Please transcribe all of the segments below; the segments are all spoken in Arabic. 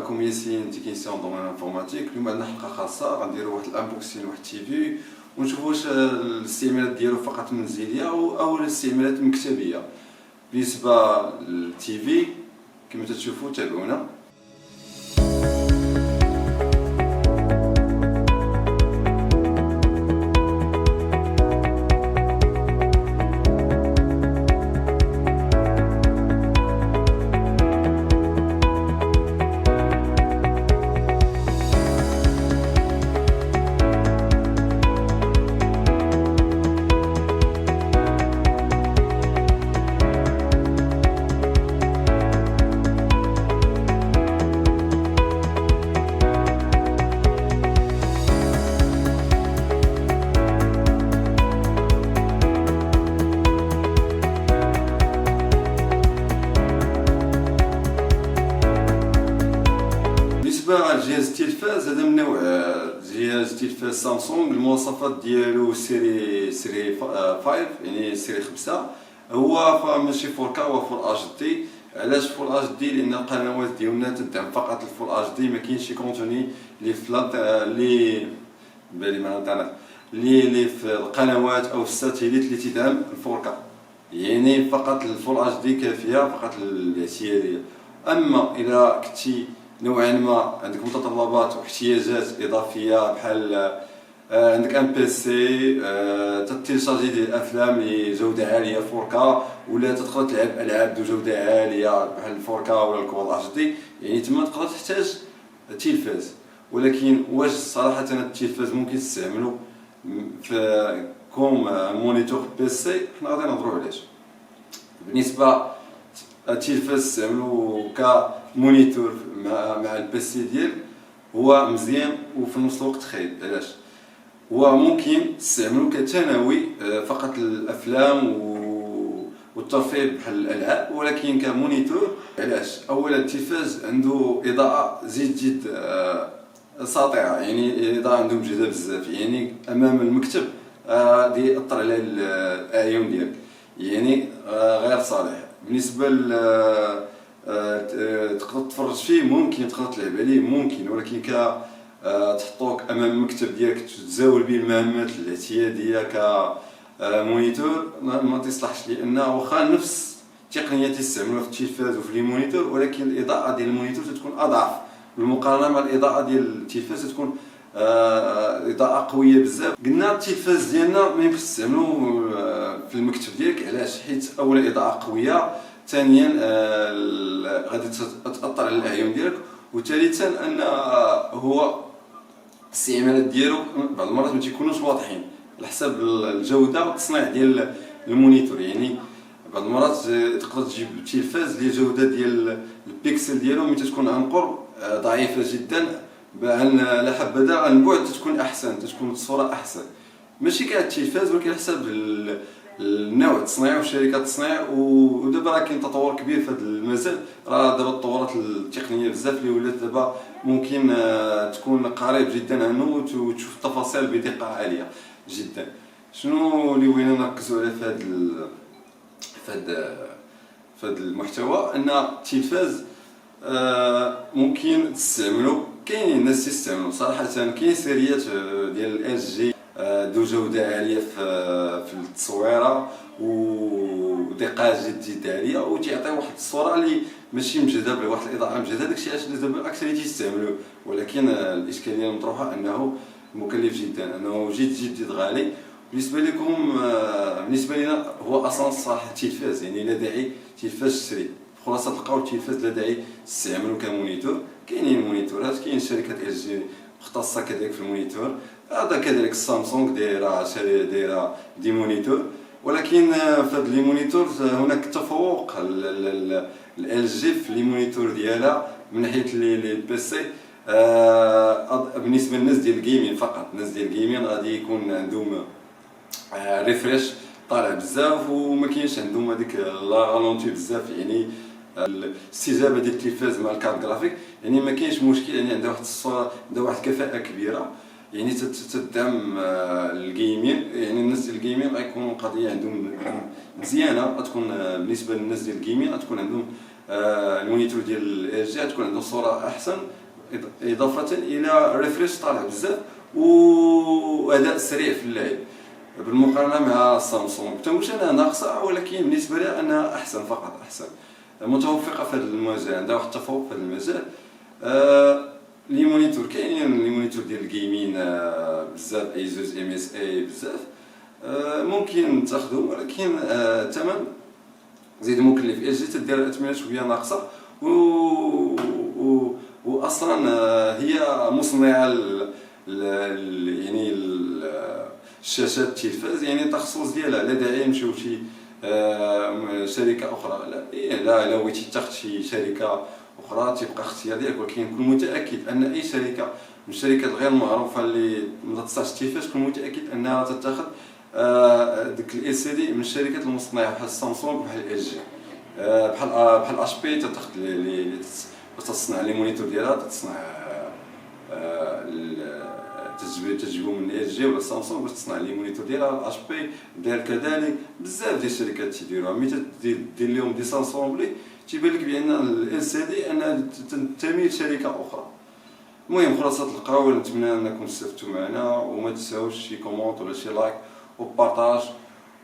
معكم ياسين تكنيسيون دومين انفورماتيك. اليوم عندنا حلقه خاصه غنديروا واحد الانبوكسين لواحد التيفي ونشوفوا واش الاستعمالات ديالو فقط منزليه او الاستعمالات مكتبيه. بالنسبه للتيفي كما تشوفوا تابعونا. جهاز التلفاز هذا من نوع جهاز تلفاز سامسونج. المواصفات ديالو سيري 5 يعني سيري 5. هو ماشي 4K هو فول اتش دي. علاش فول اتش دي؟ لان القنوات ديالنا تدعم فقط الفول اتش دي، ما كاينش شي كونتوني اللي في بالي مع الانترنت اللي في القنوات او الساتيليت اللي تدعم 4K، يعني فقط الفول اتش دي كافيه فقط الاعتياديه. اما اذا كنتي نوعا ما عندك متطلبات واحتياجات اضافيه بحال عندك ان بي سي تتيلشارجي ديال الافلام لجوده عاليه 4K، ولا تقدر تلعب العاب بجوده عاليه بحال 4K ولا الكواد اتش دي، يعني تما تقدر تحتاج تلفاز. ولكن واش صراحه التلفاز ممكن تستعملو في كوم مونيتور بي سي؟ حنا غادي نهضروا علاش. بالنسبه التلفاز تستعملو كمونيتور مع البي سي ديالك هو مزيان وفي نفس الوقت خايب. علاش؟ هو ممكن تستعملو كثانوي فقط الافلام والترفيه بحال الالعاب، ولكن كمونيتور علاش؟ اولا التلفاز عنده اضاءه جد ساطعه، يعني الاضاءه عنده مجهده بزاف، يعني امام المكتب غادي ياثر على الاعين ديالك، يعني غير صالح. بالنسبه تقدر تفرج فيه، ممكن تقدر تلعب عليه ممكن، ولكن تحطوك امام المكتب ديالك تزاول به المهمات الاعتياديه كمونيتور ما تصلحش، لان واخا نفس التقنيه تستعملوها في التلفاز وفي لي مونيتور، ولكن الاضاءه ديال المونيتور تكون اضعف بالمقارنه مع الاضاءه ديال التلفاز، تكون اضاءه قويه بزاف. قلنا التلفاز ديالنا ما يمكنش تستعملو في المكتب ديالك. علاش؟ حيت اولا اضاءه قويه، ثانيا غادي تاثر على الاعين ديالك، وثالثا ان هو الاستعمالات ديالو بعض المرات ما تيكونوش واضحين على حسب الجوده والتصنيع ديال المونيتور. يعني بعض المرات تقدر تجيب تلفاز اللي الجوده ديال البيكسل ديالو ملي تكون عن قرب ضعيفه جدا، على حبذا عن بعد تكون احسن، تكون الصوره احسن. ماشي كاع التلفاز، ولكن على حسب النوع التصنيع وشركه التصنيع. ودابا راه كاين تطور كبير في هذا المجال، راه دابا تطورات التقنيه بزاف اللي ولات دابا ممكن تكون قريب جدا عنه وتشوف التفاصيل بدقه عاليه جدا. شنو اللي بغينا نركزوا عليه في هذا المحتوى؟ ان التلفاز ممكن تستعملوا، كاين الناس تستعملوا صراحه. كاين سيريات ديال ال جي ذو جوده عاليه في التصويره ودقه جد عاليه، وتعطي واحد الصوره اللي ماشي مجهده بواحد الاضاءه مجهده. داكشي علاش دابا اكثر اللي تيستعملوه، ولكن الاشكاليه المطروحه انه مكلف جدا، انه جد غالي. بالنسبه لكم بالنسبه لنا هو اساس صراحه التلفاز، يعني لا داعي تلفاز تشري. خلاصه تلقاو التلفاز لا داعي تستعملوا كمونيتور. كاينين مونيتورات، كاين شركه ال جي مختصه كذلك في المونيتور، هذا كذلك سامسونج دايره دي مونيتور. ولكن في هاد لي مونيتور هناك تفوق ال جي في لي مونيتور ديالها من ناحيه لي بي سي. بالنسبه للناس ديال الجيمين فقط، الناس ديال الجيمين غادي يكون عندهم ريفريش طالع بزاف، وما كاينش عندهم هذيك لا رالونتي بزاف، يعني الاستجابه ديال التلفاز مع الكارت جرافيك، يعني ما كاينش مشكل، يعني عندها واحد الصوره، عندها واحد الكفاءه كبيره، يعني تدعم الجيمين. يعني الناس ديال الجيمين غيكون القضيه عندهم مزيانه، غتكون بالنسبه للناس ديال الجيمين غتكون عندهم المونيتور ديال ال جي تكون عنده صوره احسن، اضافه الى ريفريش طالع بزاف واداء سريع في اللعب بالمقارنه مع سامسونج. تنقولش انها ناقصه، ولكن بالنسبه لي انها احسن، فقط احسن، متوفقه في هذا المجال، عندها واحد التفوق في هذا المجال. لي مونيتور كاينين، لي مونيتور ديال الجيمين بزاف، ايزوس ام اس اي بزاف، ممكن تاخذهم، ولكن الثمن زيد مكلف. ال جي تدير الاثمنه شويه ناقصه، واصلا هي مصنعه يعني الشاشات التلفاز، يعني التخصص ديالها لا داعي نمشيو شي شركه اخرى. لا بغيتي تاخذ شي شركه اخرى تيبقى اختيار ديالك، ولكن كون متاكد ان اي شركه من الشركات الغير معروفه اللي ما تصنعش التلفاز، كون متاكد انها تتاخذ ديك ال سي دي من الشركات المصنعه بحال سامسونج بحال ال جي، بحال اش بي تاخذ اللي تصنع لي مونيتور ديالها، تصنع تجيبو من ال جي ولا سامسونج باش تصنع لي مونيتور ديالها. اش بي داير كذلك، بزاف ديال الشركات تيديروها. ملي دير لهم ديسانسومبلي تيبان لك بان ال سي دي انها تنتمي لشركه اخرى. المهم خلاصه القول، نتمنى انكم استفدتوا معنا، وما تنساوش شي كومونت ولا شي لايك وبارطاج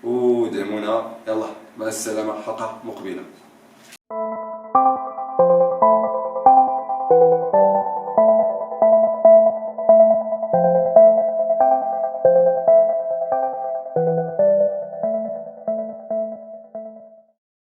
ودعمونا. يلا مع السلامه، حلقه مقبله.